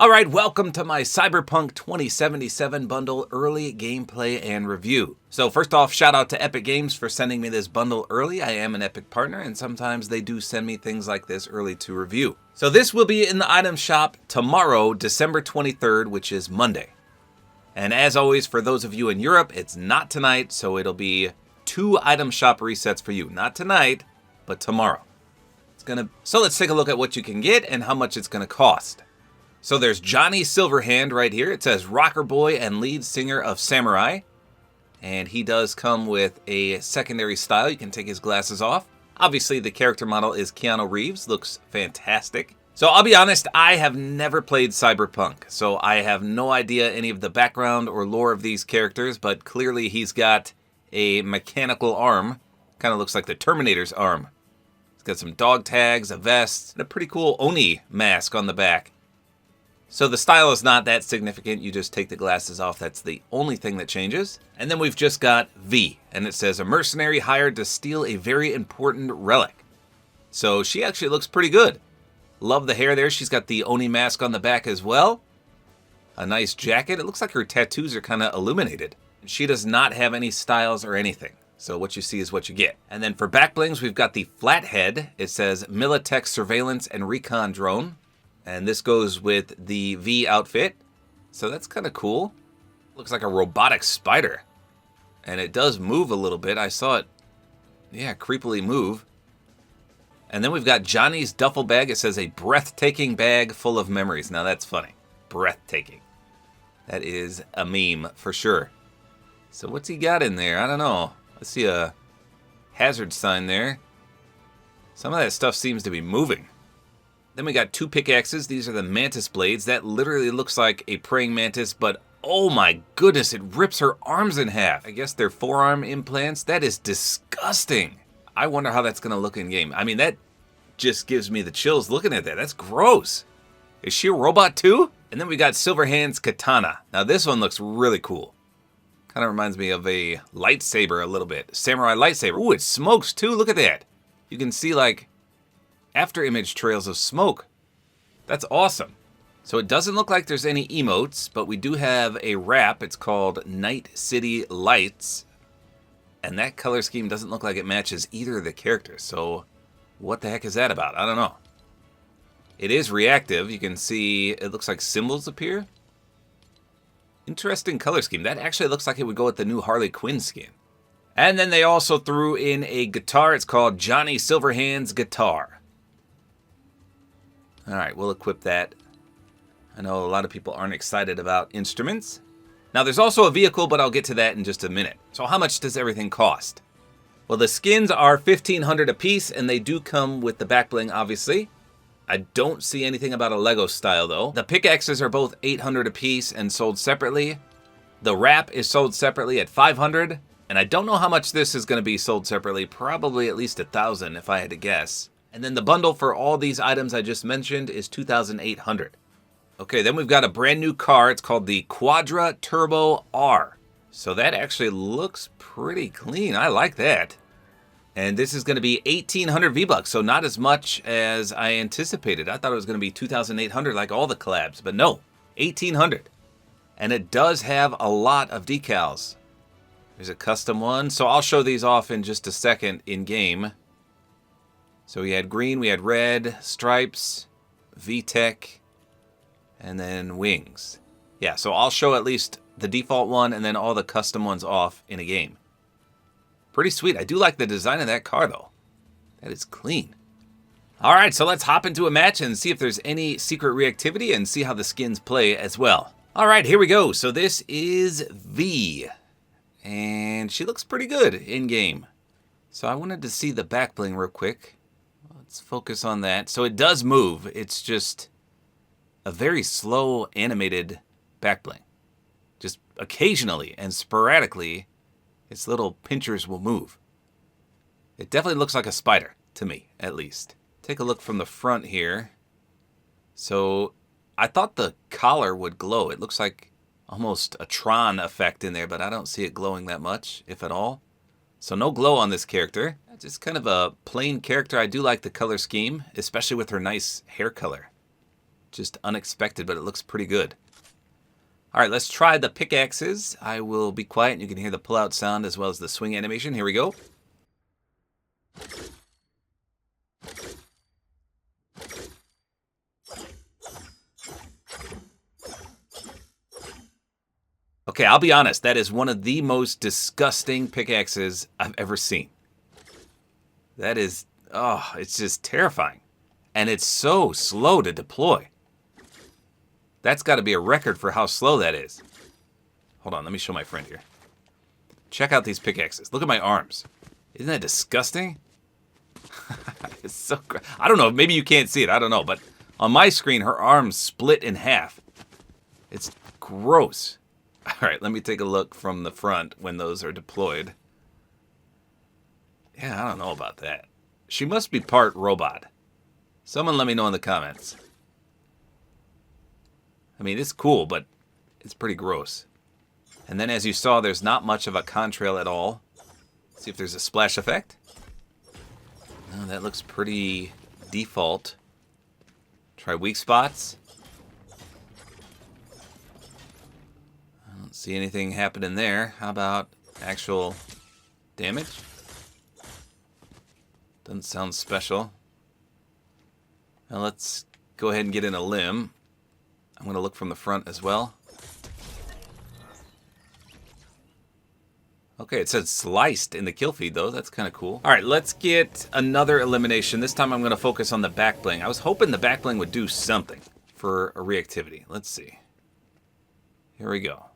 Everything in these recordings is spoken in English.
Alright, welcome to my Cyberpunk 2077 bundle early gameplay and review. So first off, shout out to Epic Games for sending me this bundle early. I am an Epic partner and sometimes they do send me things like this early to review. So this will be in the item shop tomorrow, December 23rd, which is Monday. And as always, for those of you in Europe, it's not tonight, so it'll be 2 item shop resets for you. Not tonight, but tomorrow. So let's take a look at what you can get and how much it's gonna cost. So there's Johnny Silverhand right here. It says rocker boy and lead singer of Samurai. And he does come with a secondary style. You can take his glasses off. Obviously the character model is Keanu Reeves. Looks fantastic. So I'll be honest, I have never played Cyberpunk. So I have no idea any of the background or lore of these characters. But clearly he's got a mechanical arm. Kind of looks like the Terminator's arm. He's got some dog tags, a vest, and a pretty cool Oni mask on the back. So the style is not that significant, you just take the glasses off, that's the only thing that changes. And then we've just got V, and it says a mercenary hired to steal a very important relic. So she actually looks pretty good. Love the hair there, she's got the Oni mask on the back as well. A nice jacket, it looks like her tattoos are kind of illuminated. She does not have any styles or anything, so what you see is what you get. And then for back blings, we've got the Flathead. It says Militech Surveillance and Recon Drone. And this goes with the V outfit. So that's kind of cool. Looks like a robotic spider. And it does move a little bit. I saw it, creepily move. And then we've got Johnny's duffel bag. It says a breathtaking bag full of memories. Now that's funny. Breathtaking. That is a meme for sure. So what's he got in there? I don't know. I see a hazard sign there. Some of that stuff seems to be moving. Then we got 2 pickaxes. These are the mantis blades. That literally looks like a praying mantis, but oh my goodness, it rips her arms in half. I guess they're forearm implants. That is disgusting. I wonder how that's going to look in game. I mean, that just gives me the chills looking at that. That's gross. Is she a robot too? And then we got Silverhand's katana. Now this one looks really cool. Kind of reminds me of a lightsaber a little bit. Samurai lightsaber. Ooh, it smokes too. Look at that. You can see like after image trails of smoke. That's awesome. So it doesn't look like there's any emotes, but we do have a wrap. It's called Night City Lights. And that color scheme doesn't look like it matches either of the characters. So what the heck is that about? I don't know. It is reactive. You can see it looks like symbols appear. Interesting color scheme. That actually looks like it would go with the new Harley Quinn skin. And then they also threw in a guitar. It's called Johnny Silverhand's Guitar. Alright, we'll equip that. I know a lot of people aren't excited about instruments. Now there's also a vehicle, but I'll get to that in just a minute. So how much does everything cost? Well, the skins are $1,500 a piece, and they do come with the back bling, obviously. I don't see anything about a Lego style, though. The pickaxes are both $800 a piece and sold separately. The wrap is sold separately at $500, and I don't know how much this is going to be sold separately. Probably at least $1,000 if I had to guess. And then the bundle for all these items I just mentioned is $2,800. Okay, then we've got a brand new car. It's called the Quadra Turbo-R. So that actually looks pretty clean. I like that. And this is going to be 1,800 V-Bucks, so not as much as I anticipated. I thought it was going to be 2,800 like all the collabs, but no, 1,800. And it does have a lot of decals. There's a custom one. So I'll show these off in just a second in game. So we had green, we had red, stripes, VTech, and then wings. Yeah, so I'll show at least the default one and then all the custom ones off in a game. Pretty sweet. I do like the design of that car, though. That is clean. All right, so let's hop into a match and see if there's any secret reactivity and see how the skins play as well. All right, here we go. So this is V, and she looks pretty good in-game. So I wanted to see the back bling real quick. Let's focus on that. So it does move. It's just a very slow animated back bling. Just occasionally and sporadically, its little pinchers will move. It definitely looks like a spider, to me, at least. Take a look from the front here. So I thought the collar would glow. It looks like almost a Tron effect in there, but I don't see it glowing that much, if at all. So no glow on this character. Just kind of a plain character. I do like the color scheme, especially with her nice hair color. Just unexpected, but it looks pretty good. All right, let's try the pickaxes. I will be quiet and you can hear the pull-out sound as well as the swing animation. Here we go. Okay, I'll be honest. That is one of the most disgusting pickaxes I've ever seen. That is, oh, it's just terrifying. And it's so slow to deploy. That's got to be a record for how slow that is. Hold on, let me show my friend here. Check out these pickaxes. Look at my arms. Isn't that disgusting? It's so I don't know, maybe you can't see it, I don't know. But on my screen, her arms split in half. It's gross. All right, let me take a look from the front when those are deployed. Yeah, I don't know about that. She must be part robot. Someone let me know in the comments. I mean, it's cool, but it's pretty gross. And then as you saw, there's not much of a contrail at all. Let's see if there's a splash effect. No, that looks pretty default. Try weak spots. I don't see anything happening there. How about actual damage? Doesn't sound special. Now let's go ahead and get in a limb. I'm going to look from the front as well. Okay, it says sliced in the kill feed, though. That's kind of cool. All right, let's get another elimination. This time I'm going to focus on the back bling. I was hoping the back bling would do something for a reactivity. Let's see. Here we go.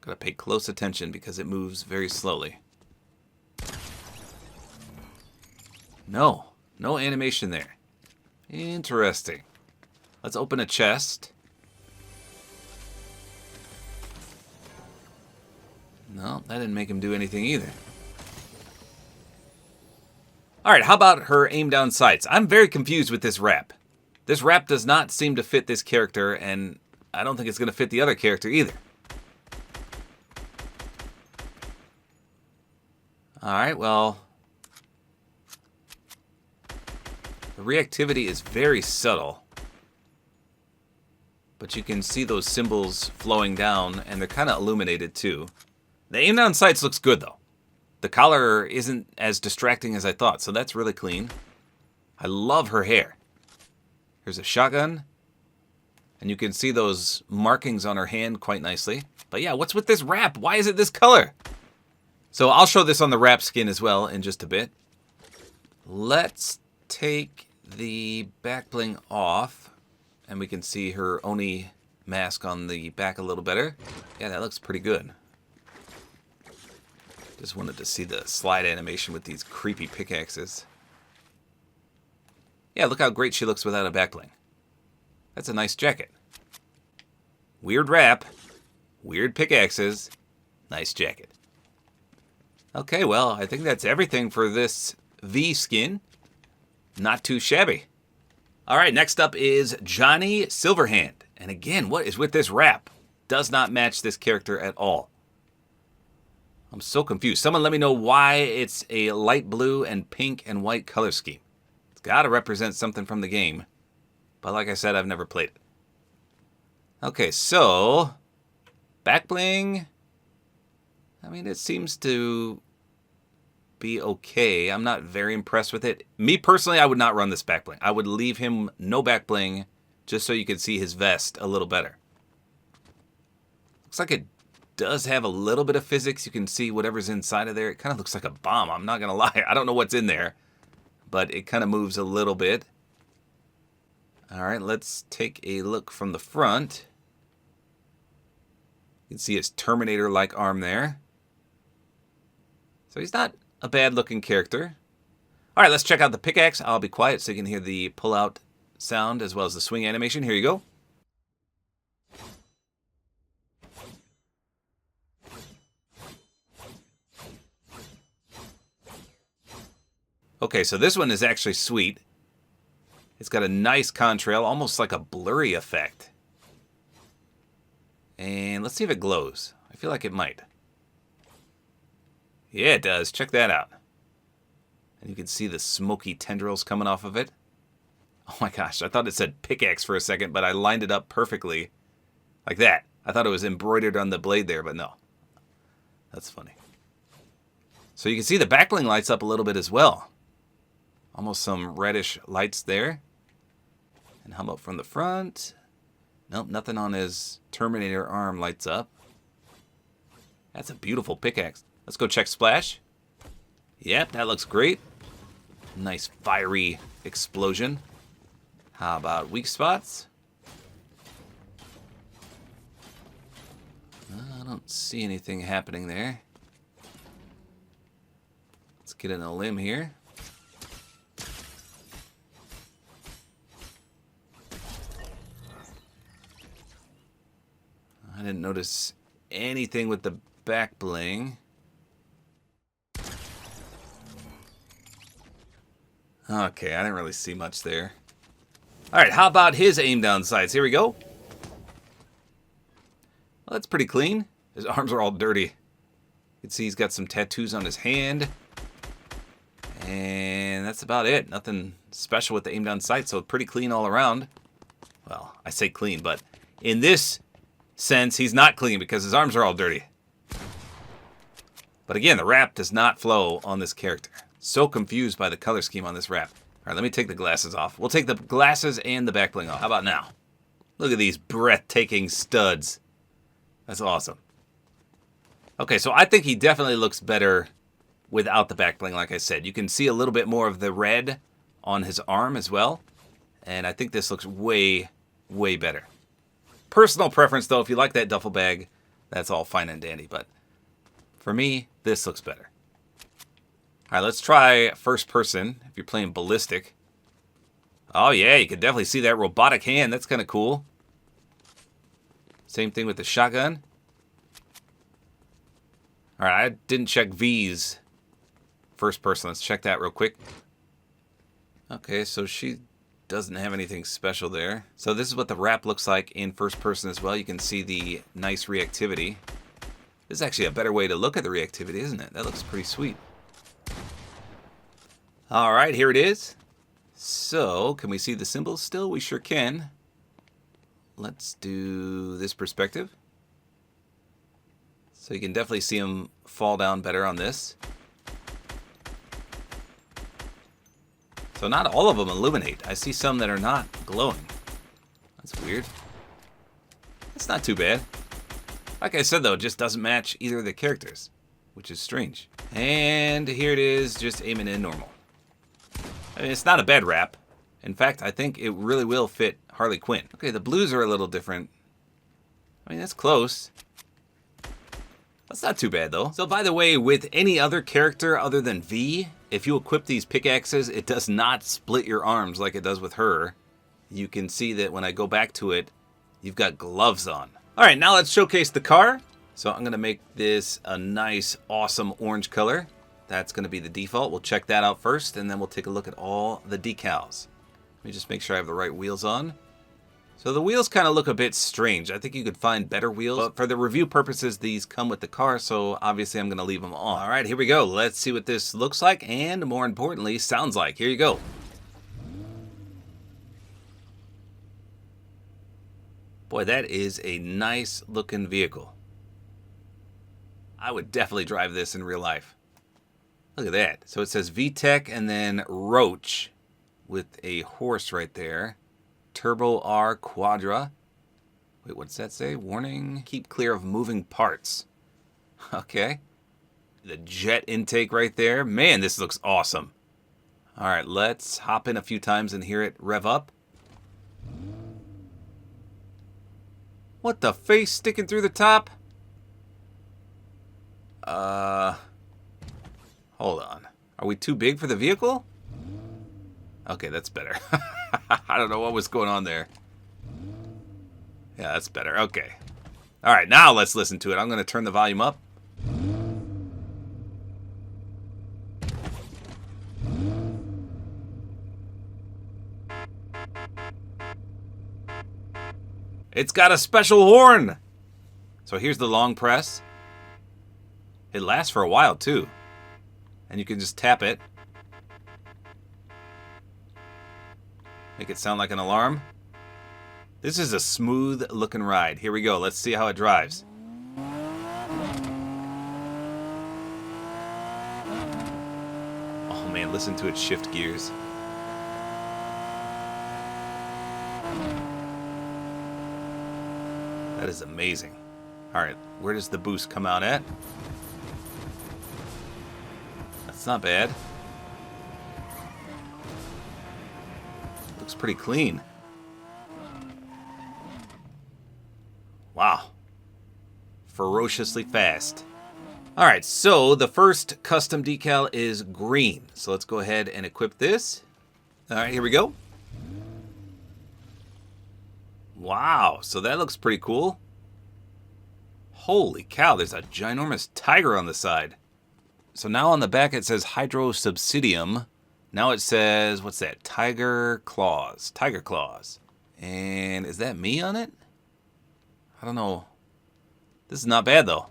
Got to pay close attention because it moves very slowly. No animation there. Interesting. Let's open a chest. No, that didn't make him do anything either. All right, how about her aim down sights? I'm very confused with this wrap. This wrap does not seem to fit this character, and I don't think it's going to fit the other character either. All right, well, the reactivity is very subtle. But you can see those symbols flowing down, and they're kind of illuminated too. The aim down sights looks good, though. The collar isn't as distracting as I thought, so that's really clean. I love her hair. Here's a shotgun. And you can see those markings on her hand quite nicely. But yeah, what's with this wrap? Why is it this color? So I'll show this on the wrap skin as well in just a bit. Let's take the back bling off. And we can see her Oni mask on the back a little better. Yeah, that looks pretty good. Just wanted to see the slide animation with these creepy pickaxes. Yeah, look how great she looks without a back bling. That's a nice jacket. Weird wrap, weird pickaxes, nice jacket. Okay, well, I think that's everything for this V skin. Not too shabby. All right, next up is Johnny Silverhand. And again, what is with this wrap? Does not match this character at all. I'm so confused. Someone let me know why it's a light blue and pink and white color scheme. It's got to represent something from the game. But like I said, I've never played it. Okay, so back bling. I mean, it seems to be okay. I'm not very impressed with it. Me personally, I would not run this back bling. I would leave him no back bling just so you could see his vest a little better. Looks like it does have a little bit of physics. You can see whatever's inside of there. It kind of looks like a bomb. I'm not going to lie. I don't know what's in there, but it kind of moves a little bit. All right, let's take a look from the front. You can see his Terminator-like arm there. So he's not a bad-looking character. All right, let's check out the pickaxe. I'll be quiet so you can hear the pull-out sound as well as the swing animation. Here you go. Okay, so this one is actually sweet. It's got a nice contrail, almost like a blurry effect. And let's see if it glows. I feel like it might. Yeah, it does. Check that out. And you can see the smoky tendrils coming off of it. Oh my gosh, I thought it said pickaxe for a second, but I lined it up perfectly. Like that. I thought it was embroidered on the blade there, but no. That's funny. So you can see the backbling lights up a little bit as well. Almost some reddish lights there. And how about from the front? Nope, nothing on his Terminator arm lights up. That's a beautiful pickaxe. Let's go check splash. Yep, that looks great. Nice fiery explosion. How about weak spots? I don't see anything happening there. Let's get in a limb here. I didn't notice anything with the back bling. Okay, I didn't really see much there. Alright, how about his aim down sights? Here we go. Well, that's pretty clean. His arms are all dirty. You can see he's got some tattoos on his hand. And that's about it. Nothing special with the aim down sight, so pretty clean all around. Well, I say clean, but in this sense, he's not clean because his arms are all dirty. But again, the wrap does not flow on this character. So confused by the color scheme on this wrap. All right, let me take the glasses off. We'll take the glasses and the back bling off. How about now? Look at these breathtaking studs. That's awesome. Okay, so I think he definitely looks better without the back bling, like I said. You can see a little bit more of the red on his arm as well. And I think this looks way, way better. Personal preference, though, if you like that duffel bag, that's all fine and dandy. But for me, this looks better. All right, let's try first person if you're playing ballistic. Oh, yeah, you can definitely see that robotic hand. That's kind of cool. Same thing with the shotgun. All right, I didn't check V's first person. Let's check that real quick. Okay, so she doesn't have anything special there. So this is what the wrap looks like in first person as well. You can see the nice reactivity. This is actually a better way to look at the reactivity, isn't it? That looks pretty sweet. All right, here it is. So, can we see the symbols still? We sure can. Let's do this perspective. So you can definitely see them fall down better on this. So not all of them illuminate. I see some that are not glowing. That's weird. That's not too bad. Like I said, though, it just doesn't match either of the characters, which is strange. And here it is, just aiming in normal. I mean, it's not a bad wrap. In fact, I think it really will fit Harley Quinn. Okay, the blues are a little different. I mean, that's close. That's not too bad, though. So, by the way, with any other character other than V, if you equip these pickaxes, it does not split your arms like it does with her. You can see that when I go back to it, you've got gloves on. All right, now let's showcase the car. So I'm going to make this a nice, awesome orange color. That's going to be the default. We'll check that out first, and then we'll take a look at all the decals. Let me just make sure I have the right wheels on. So the wheels kind of look a bit strange. I think you could find better wheels. But for the review purposes, these come with the car, so obviously I'm going to leave them on. All right, here we go. Let's see what this looks like, and more importantly, sounds like. Here you go. Boy, that is a nice looking vehicle. I would definitely drive this in real life. Look at that. So it says VTEC and then Roach with a horse right there. Turbo-R Quadra. Wait, what's that say? Warning, keep clear of moving parts. Okay. The jet intake right there. Man, this looks awesome. All right, let's hop in a few times and hear it rev up. What the face sticking through the top? Hold on. Are we too big for the vehicle? Okay, that's better. I don't know what was going on there. Yeah, that's better. Okay. All right, now let's listen to it. I'm going to turn the volume up. It's got a special horn. So here's the long press. It lasts for a while, too. And you can just tap it. Make it sound like an alarm. This is a smooth looking ride. Here we go. Let's see how it drives. Oh man, listen to it shift gears. That is amazing. Alright, where does the boost come out at? That's not bad. Looks pretty clean. Wow. Ferociously fast. Alright, so the first custom decal is green. So let's go ahead and equip this. Alright, here we go. Wow, so that looks pretty cool. Holy cow, there's a ginormous tiger on the side. So now on the back it says Hydro Subsidium. Now it says, what's that? Tiger Claws. Tiger Claws. And is that me on it? I don't know. This is not bad though.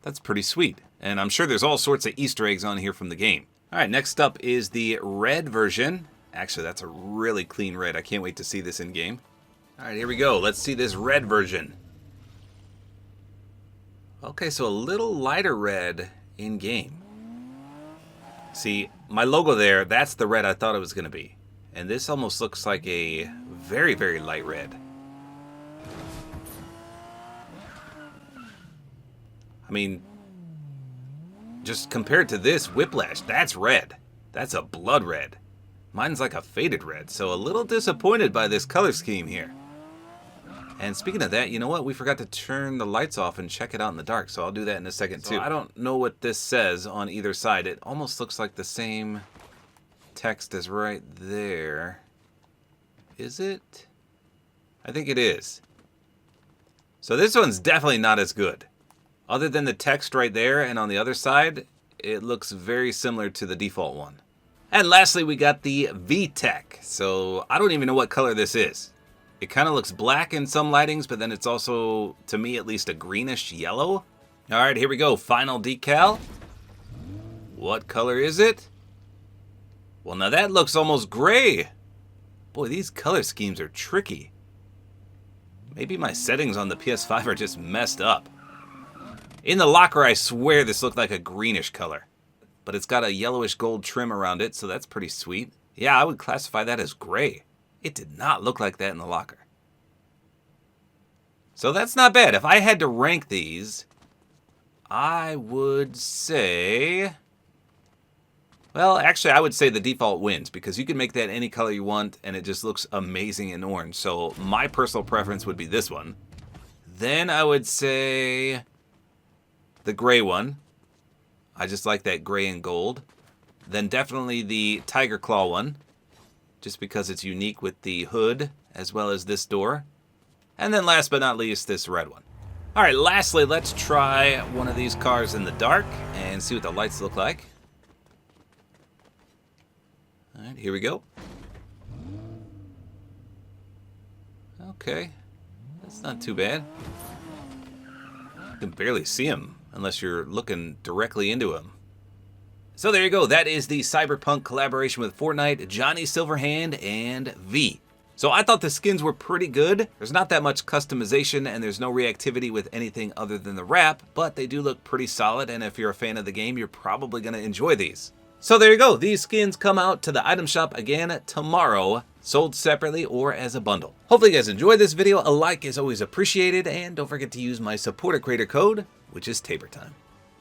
That's pretty sweet. And I'm sure there's all sorts of Easter eggs on here from the game. Alright, next up is the red version. Actually, that's a really clean red. I can't wait to see this in game. Alright, here we go. Let's see this red version. Okay, so a little lighter red in game. See, my logo there, that's the red I thought it was going to be. And this almost looks like a very, very light red. I mean, just compared to this Whiplash, that's red. That's a blood red. Mine's like a faded red, so a little disappointed by this color scheme here. And speaking of that, you know what? We forgot to turn the lights off and check it out in the dark, so I'll do that in a second too. I don't know what this says on either side. It almost looks like the same text as right there. Is it? I think it is. So this one's definitely not as good. Other than the text right there and on the other side, it looks very similar to the default one. And lastly, we got the VTech. So I don't even know what color this is. It kind of looks black in some lightings, but then it's also, to me at least, a greenish yellow. All right, here we go. Final decal. What color is it? Well, now that looks almost gray. Boy, these color schemes are tricky. Maybe my settings on the PS5 are just messed up. In the locker, I swear this looked like a greenish color. But it's got a yellowish gold trim around it, so that's pretty sweet. Yeah, I would classify that as gray. It did not look like that in the locker. So that's not bad. If I had to rank these, I would say... Well, actually, I would say the default wins, because you can make that any color you want, and it just looks amazing in orange. So my personal preference would be this one. Then I would say the gray one. I just like that gray and gold. Then definitely the Tiger Claw one, just because it's unique with the hood as well as this door. And then last but not least, this red one. All right, lastly, let's try one of these cars in the dark and see what the lights look like. All right, here we go. Okay, that's not too bad. You can barely see him unless you're looking directly into him. So there you go. That is the Cyberpunk collaboration with Fortnite, Johnny Silverhand, and V. So I thought the skins were pretty good. There's not that much customization, and there's no reactivity with anything other than the wrap, but they do look pretty solid, and if you're a fan of the game, you're probably going to enjoy these. So there you go. These skins come out to the item shop again tomorrow, sold separately or as a bundle. Hopefully you guys enjoyed this video. A like is always appreciated, and don't forget to use my Support-A-Creator code, which is tabortime.